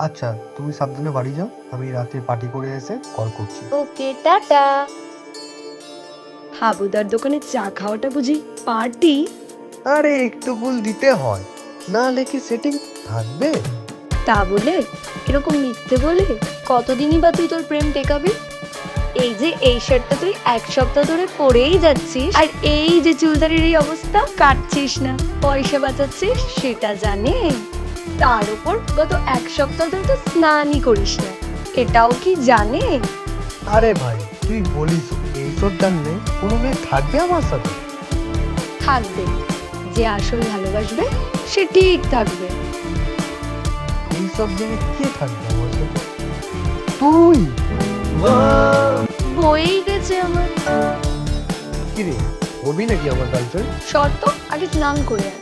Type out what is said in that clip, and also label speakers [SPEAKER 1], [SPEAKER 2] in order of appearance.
[SPEAKER 1] আচ্ছা, তুমি সাবধানে বাড়ি যাও, আমি রাতে পার্টি করে এসে কল করছি।
[SPEAKER 2] ওকে, টাটা।
[SPEAKER 3] হাবুদার দোকানে চা খাওয়াটা বুঝি পার্টি?
[SPEAKER 1] আরে একটু ভুল দিতে হয়, না হলে কি সেটিং থাকবে?
[SPEAKER 3] তা বলে এরকম মিথ্যে বলে কতদিনই বা তুই তোর প্রেম টেকাবি? এই যে এই শার্টটা তুই 1 সপ্তাহ ধরে পরেই যাচ্ছিস, আর এই যে চুলদারির এই অবস্থা, কাটছিস না, পয়সা বাঁচাচ্ছিস সেটা জানে। তার উপর গত 1 সপ্তাহ ধরে তো স্নানই করিস না, এটাও কি জানে?
[SPEAKER 1] আরে ভাই তুই বলিস এইসব জানলে কোনো মেয়ে থাকবে আমার সাথে?
[SPEAKER 3] থাকবে, যে আসল ভালোবাসবে সে ঠিক থাকবে।
[SPEAKER 1] এইসব জেনে কে থাকবে আমার সাথে? তুই?
[SPEAKER 3] বয়েই গেছে আমার।
[SPEAKER 1] কি রে, হবি নাকি আমার গার্লফ্রেন্ড?
[SPEAKER 3] শর্ত আগে স্নান করে আয়।